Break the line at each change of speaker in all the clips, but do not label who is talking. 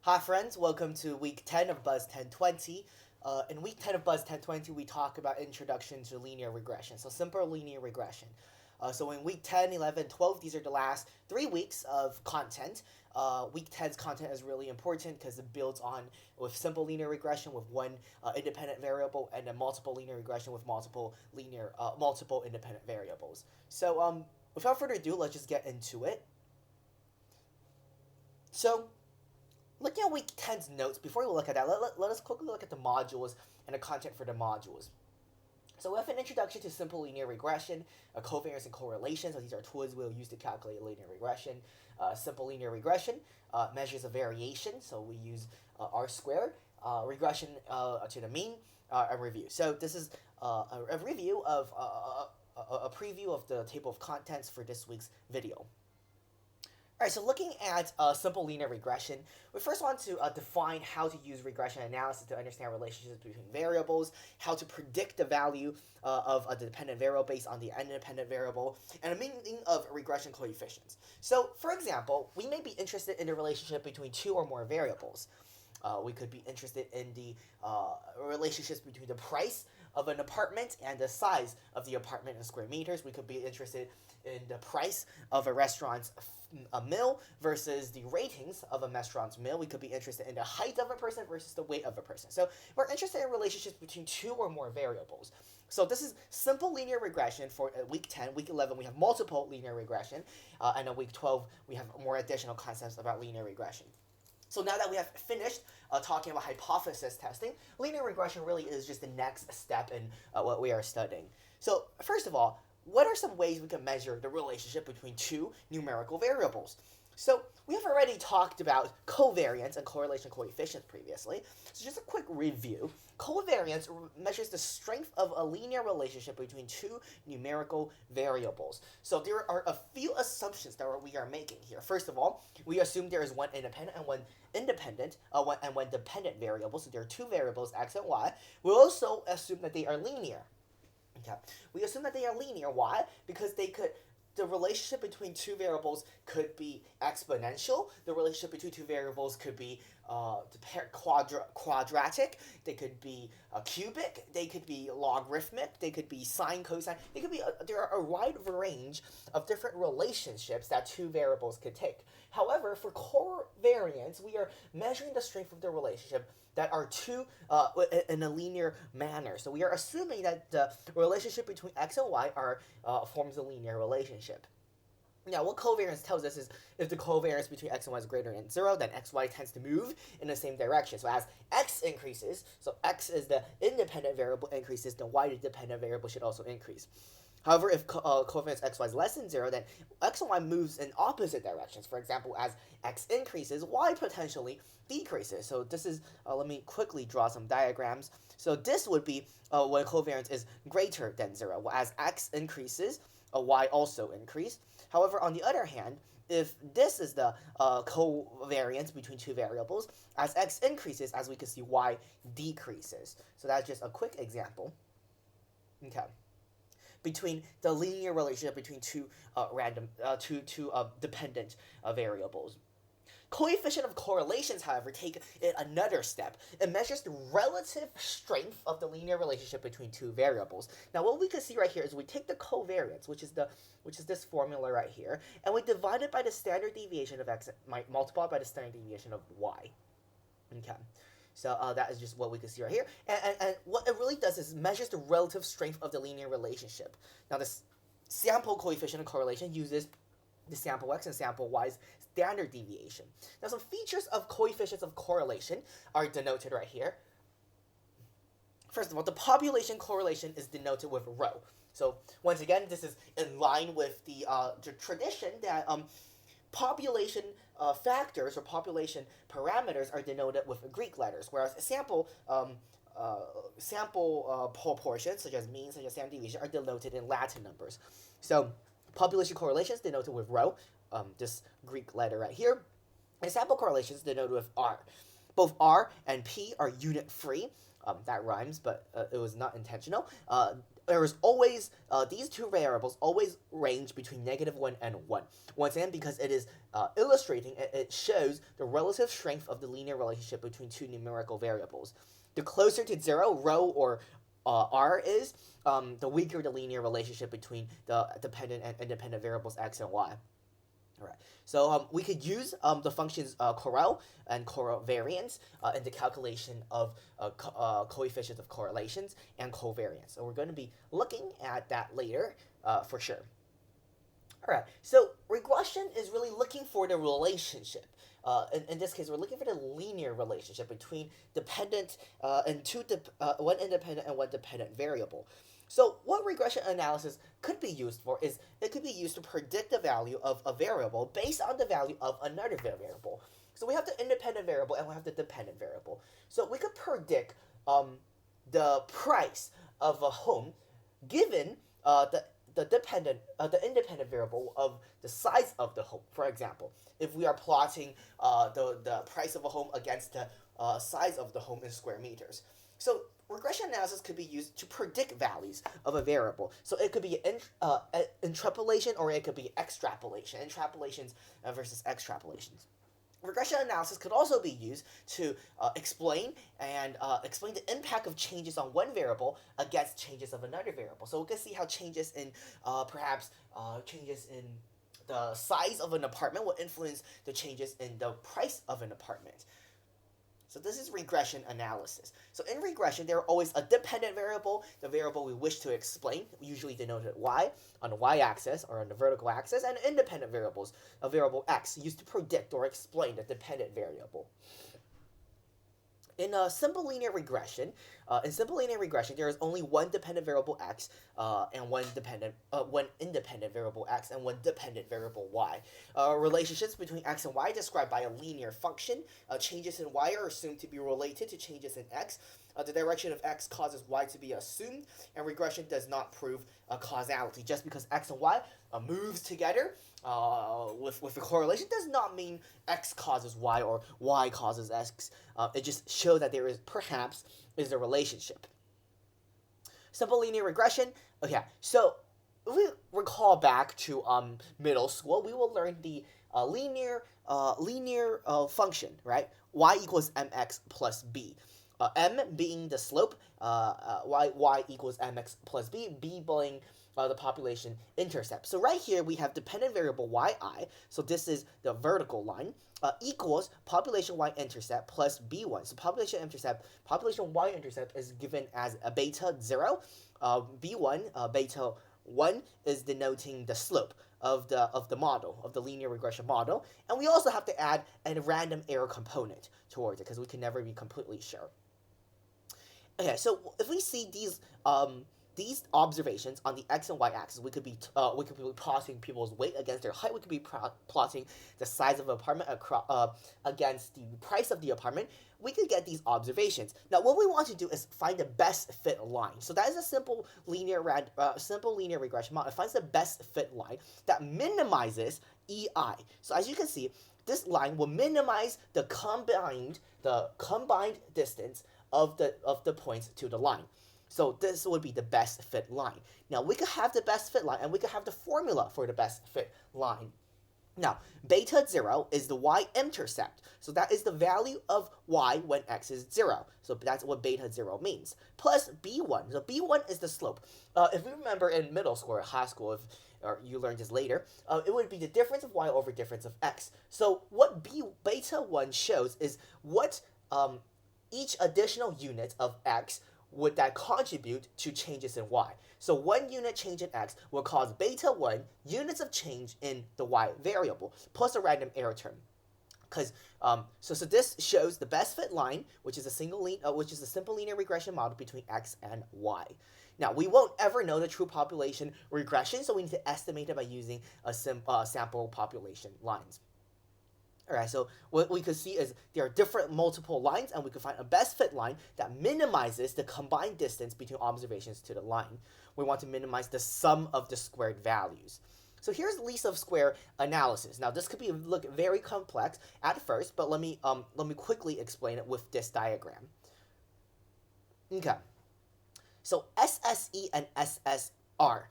Hi friends, welcome to week 10 of BUSS1020. In week 10 of BUSS1020, we talk about introduction to linear regression, so simple linear regression. So in week 10, 11, 12, these are the last 3 weeks of content. Week 10's content is really important because it builds on with simple linear regression with one independent variable and then multiple linear regression with multiple independent variables. So without further ado, let's just get into it. So looking at week 10's notes, before we look at that, let us quickly look at the modules and the content for the modules. So we have an introduction to simple linear regression, covariance and correlation. So these are tools we'll use to calculate linear regression. Simple linear regression measures a variation. So we use R squared. Regression to the mean, and review. So this is a review of a preview of the table of contents for this week's video. Alright, so looking at simple linear regression, we first want to define how to use regression analysis to understand relationships between variables, how to predict the value of a dependent variable based on the independent variable, and the meaning of regression coefficients. So, for example, we may be interested in the relationship between two or more variables. We could be interested in the relationships between the price of an apartment and the size of the apartment in square meters. We could be interested in the price of a restaurant's meal versus the ratings of a restaurant's meal. We could be interested in the height of a person versus the weight of a person. So we're interested in relationships between two or more variables. So this is simple linear regression for week 10. Week 11, we have multiple linear regression. And in week 12, we have more additional concepts about linear regression. So now that we have finished talking about hypothesis testing, linear regression really is just the next step in what we are studying. So first of all, what are some ways we can measure the relationship between two numerical variables? So we have already talked about covariance and correlation coefficients previously. So just a quick review. Covariance measures the strength of a linear relationship between two numerical variables. So there are a few assumptions that we are making here. First of all, we assume there is one independent and one dependent variable. So there are two variables, x and y. We also assume that they are linear. Okay. We assume that they are linear. Why? Because the relationship between two variables could be exponential. The relationship between two variables could be quadratic. They could be cubic. They could be logarithmic. They could be sine, cosine. There are a wide range of different relationships that two variables could take. However, for covariance, we are measuring the strength of the relationship that are two in a linear manner. So we are assuming that the relationship between x and y forms a linear relationship. Now, what covariance tells us is if the covariance between x and y is greater than 0, then xy tends to move in the same direction. So as x increases, so x is the independent variable increases, then y, the dependent variable, should also increase. However, if covariance xy is less than 0, then x and y moves in opposite directions. For example, as x increases, y potentially decreases. So this is, let me quickly draw some diagrams. So this would be when covariance is greater than 0. As x increases, y also increase. However, on the other hand, if this is the covariance between two variables, as x increases, as we can see, y decreases. So that's just a quick example. Okay. Between the linear relationship between two dependent variables. Coefficient of correlations, however, take it another step. It measures the relative strength of the linear relationship between two variables. Now, what we can see right here is we take the covariance, which is this formula right here, and we divide it by the standard deviation of x, multiplied by the standard deviation of y. Okay. So that is just what we can see right here. And what it really does is measures the relative strength of the linear relationship. Now, this sample coefficient of correlation uses the sample x and sample y's standard deviation. Now, some features of coefficients of correlation are denoted right here. First of all, the population correlation is denoted with rho. So once again, this is in line with the tradition that population factors or population parameters are denoted with Greek letters, whereas sample proportions, such as mean, such as standard deviation, are denoted in Latin numbers. So population correlations denoted with rho, this Greek letter right here, and sample correlations denoted with r. Both r and p are unit free. That rhymes, but it was not intentional. there is always these two variables always range between -1 and 1. Once again, because it is illustrating, it shows the relative strength of the linear relationship between two numerical variables. The closer to 0 rho or r is, the weaker the linear relationship between the dependent and independent variables x and y. Alright, so we could use the functions correl and covariance in the calculation of coefficients of correlations and covariance. So we're going to be looking at that later for sure. Alright, so regression is really looking for the relationship. In this case, we're looking for the linear relationship between dependent and one independent and one dependent variable. So what regression analysis could be used for is it could be used to predict the value of a variable based on the value of another variable. So we have the independent variable and we have the dependent variable. So we could predict the price of a home given the independent variable of the size of the home. For example, if we are plotting the price of a home against the size of the home in square meters. So regression analysis could be used to predict values of a variable. So it could be interpolation or it could be extrapolation. Intrapolations versus extrapolations. Regression analysis could also be used to explain the impact of changes on one variable against changes of another variable. So we can see how changes in changes in the size of an apartment will influence the changes in the price of an apartment. So this is regression analysis. So in regression, there are always a dependent variable, the variable we wish to explain, usually denoted y, on the y-axis or on the vertical axis, and independent variables, a variable x, used to predict or explain the dependent variable. In simple linear regression, there is only one dependent variable x and one independent variable x and one dependent variable y. Relationships between x and y are described by a linear function. Changes in y are assumed to be related to changes in x. The direction of x causes y to be assumed, and regression does not prove causality. Just because x and y moves together with a correlation does not mean x causes y or y causes x. It just shows that there is perhaps a relationship. Simple linear regression. Okay, so if we recall back to middle school, we will learn the linear function, right? Y equals mx plus b. M being the slope, y equals mx plus b, b being the population intercept. So right here we have dependent variable yi, so this is the vertical line, equals population y-intercept plus b1. So population y-intercept is given as a beta 0, b1, beta 1 is denoting the slope of the model, of the linear regression model, and we also have to add a random error component towards it because we can never be completely sure. Okay, so if we see these observations on the x and y axis, we could be plotting people's weight against their height. We could be plotting the size of an apartment against the price of the apartment. We could get these observations. Now, what we want to do is find the best fit line. So that is a simple linear regression model. It finds the best fit line that minimizes EI. So as you can see, this line will minimize the combined distance of the points to the line. So this would be the best fit line. Now we could have the best fit line and we could have the formula for the best fit line. Now, beta 0 is the y-intercept. So that is the value of y when x is 0. So that's what beta 0 means. Plus b1. So b1 is the slope. If we remember in middle school or high school, or you learned this later, it would be the difference of y over difference of x. So what beta 1 shows is what each additional unit of x would that contribute to changes in y. So 1 unit change in x will cause beta 1 units of change in the y variable, plus a random error term. So this shows the best fit line, which is a simple linear regression model between x and y. Now, we won't ever know the true population regression, so we need to estimate it by using a sample population lines. Alright, so what we could see is there are different multiple lines, and we could find a best fit line that minimizes the combined distance between observations to the line. We want to minimize the sum of the squared values. So here's least of square analysis. Now this could look very complex at first, but let me quickly explain it with this diagram. Okay. So SSE and SSR.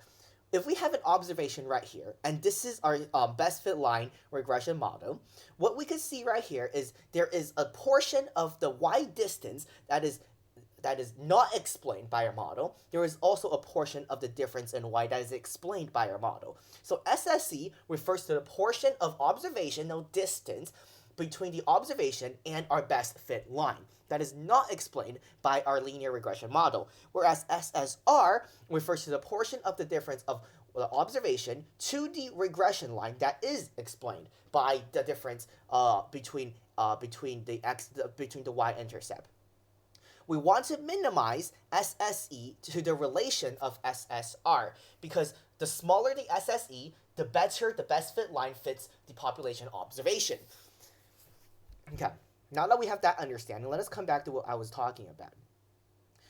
If we have an observation right here, and this is our best fit line regression model, what we can see right here is there is a portion of the y distance that is not explained by our model. There is also a portion of the difference in y that is explained by our model. So SSE refers to the portion of observational distance between the observation and our best fit line that is not explained by our linear regression model, whereas SSR refers to the portion of the difference of the observation to the regression line that is explained by the difference between the y-intercept. We want to minimize SSE to the relation of SSR because the smaller the SSE, the better the best fit line fits the population observation. Okay, now that we have that understanding, let us come back to what I was talking about.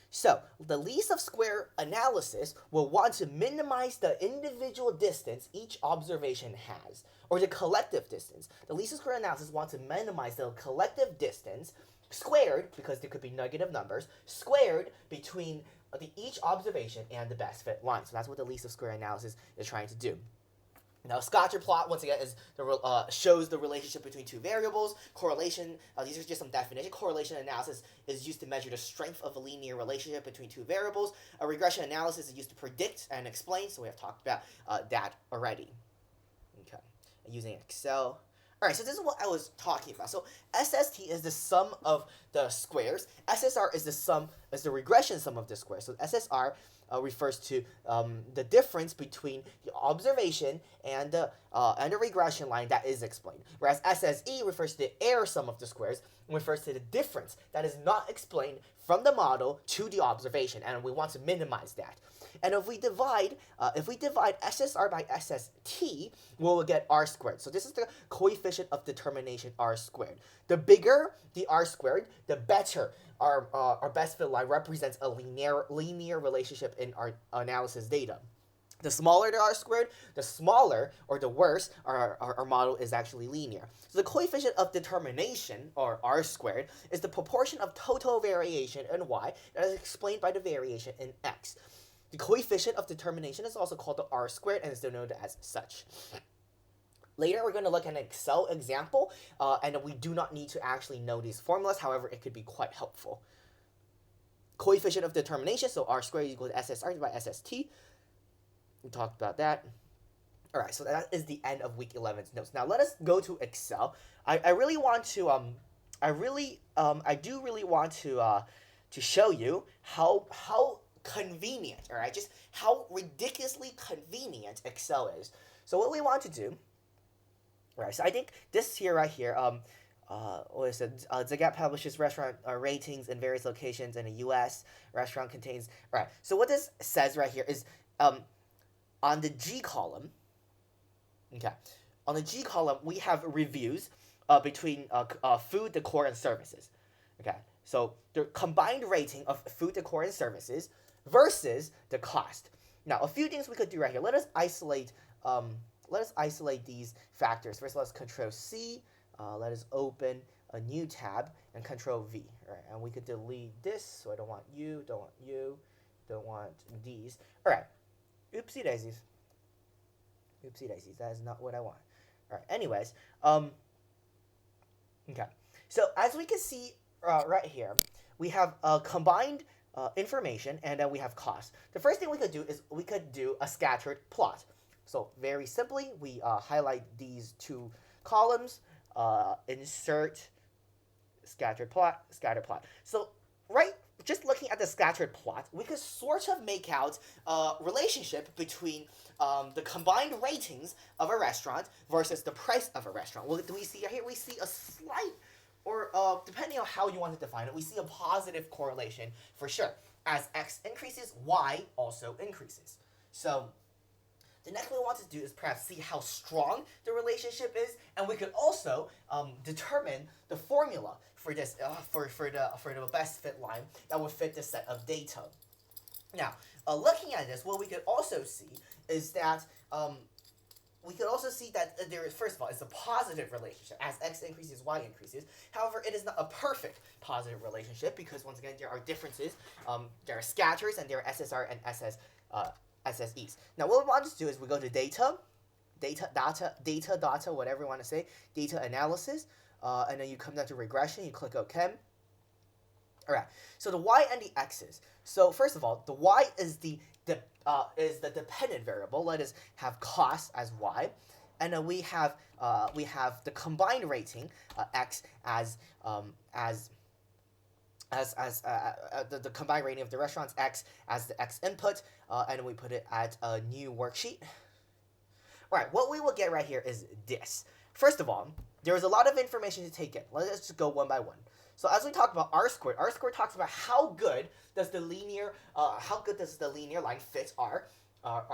So, the least of square analysis will want to minimize the individual distance each observation has, or the collective distance. The least of square analysis wants to minimize the collective distance squared, because there could be negative numbers, squared between each observation and the best fit line. So that's what the least of square analysis is trying to do. Now, scatter plot, once again, is shows the relationship between two variables. Correlation, these are just some definition. Correlation analysis is used to measure the strength of a linear relationship between two variables. A regression analysis is used to predict and explain, so we have talked about that already. Okay, using Excel. All right, so this is what I was talking about. So SST is the sum of the squares. SSR is the regression sum of the squares. So SSR refers to the difference between the observation and the regression line that is explained. Whereas SSE refers to the error sum of the squares and refers to the difference that is not explained from the model to the observation, and we want to minimize that. And if we divide SSR by SST, we will get R squared. So this is the coefficient of determination R squared. The bigger the R squared, the better our best fit line represents a linear relationship in our analysis data. The smaller the R squared, the smaller or the worse our model is actually linear. So the coefficient of determination, or R squared, is the proportion of total variation in Y that is explained by the variation in X. The coefficient of determination is also called the R squared and is denoted as such. Later, we're going to look at an Excel example, and we do not need to actually know these formulas. However, it could be quite helpful. Coefficient of determination, so R squared is equal to SSR by SST. We talked about that. All right, so that is the end of week 11's notes. Now, let us go to Excel. I do really want to show you how convenient, all right, just how ridiculously convenient Excel is. So what we want to do, all right, so I think this here right here, what is it? Zagat publishes restaurant ratings in various locations in the U.S. Restaurant contains, all right, so what this says right here is, on the G column, okay, on the G column, we have reviews between food, decor, and services, okay? So the combined rating of food, decor, and services versus the cost. Now, a few things we could do right here. Let us isolate these factors. First, let's Control C. Let us open a new tab and Control V. All right, and we could delete this. So I don't want you, don't want you, don't want these. All right. Oopsie daisies. Oopsie daisies. That is not what I want. All right. Anyways, okay. So as we can see right here, we have combined information, and then we have cost. The first thing we could do is we could do a scattered plot. So very simply, we highlight these two columns, insert scattered plot, scatter plot. So just looking at the scattered plot, we could sort of make out a relationship between the combined ratings of a restaurant versus the price of a restaurant. What do we see here? We see a slight, or depending on how you want to define it, we see a positive correlation for sure. As X increases, Y also increases. So the next thing we want to do is perhaps see how strong the relationship is, and we could also determine the formula for this for the best fit line that would fit this set of data. Now, looking at this, what we could also see is that we could also see that there is, first of all, it's a positive relationship. As x increases, y increases. However, it is not a perfect positive relationship because, once again, there are differences. There are scatters and there are SSR and SSEs. Now, what we want to do is we go to data, whatever you want to say, data analysis, and then you come down to regression, you click OK. Alright, so the y and the x's. So first of all, the y is the dependent variable. Let us have cost as y, and then we have the combined rating x as the combined rating of the restaurants x as the x input, and we put it at a new worksheet. Alright, what we will get right here is this. First of all, there is a lot of information to take in. Let's just go one by one. So as we talk about R squared talks about how good does the linear line fit our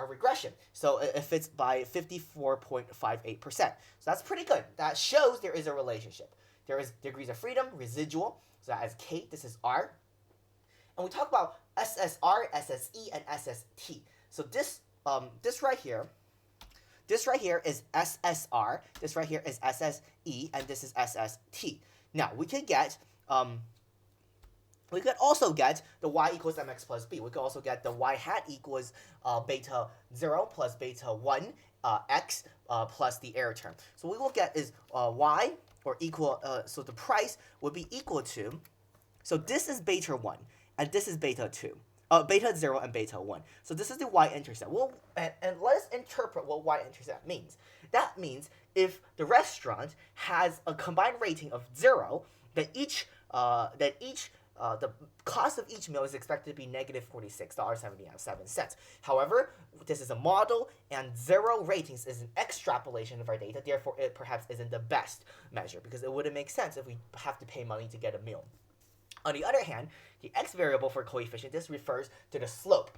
regression. So it fits by 54.58%. So that's pretty good. That shows there is a relationship. There is degrees of freedom, residual. So that is K, this is R. And we talk about SSR, SSE, and SST. So this right here is SSR, this right here is SSE, and this is SST. Now, we could also get the y equals mx plus b. We could also get the y hat equals beta 0 plus beta 1 x plus the error term. So what we will get is y, or equal, so the price would be equal to, so this is beta 1, and this is beta 2. Beta 0 and beta 1. So this is the y-intercept. Well, and let us interpret what y-intercept means. That means if the restaurant has a combined rating of 0, then the cost of each meal is expected to be negative $46.77. However, this is a model, and 0 ratings is an extrapolation of our data. Therefore, it perhaps isn't the best measure because it wouldn't make sense if we have to pay money to get a meal. On the other hand, the x variable for coefficient, this refers to the slope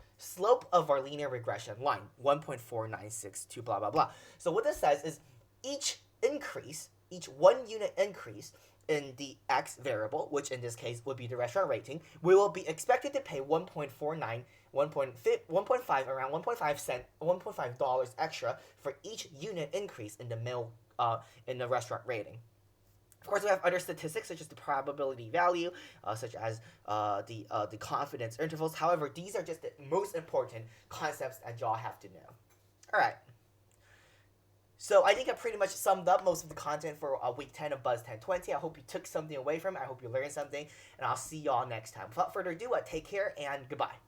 of our linear regression line, 1.4962, blah, blah, blah. So what this says is each 1 unit increase in the x variable, which in this case would be the restaurant rating, we will be expected to pay around $1.5 extra for each unit increase in the meal, in the restaurant rating. Of course, we have other statistics such as the probability value, such as the confidence intervals. However, these are just the most important concepts that y'all have to know. All right. So I think I pretty much summed up most of the content for week 10 of BUSS1020. I hope you took something away from it. I hope you learned something, and I'll see y'all next time. Without further ado, take care and goodbye.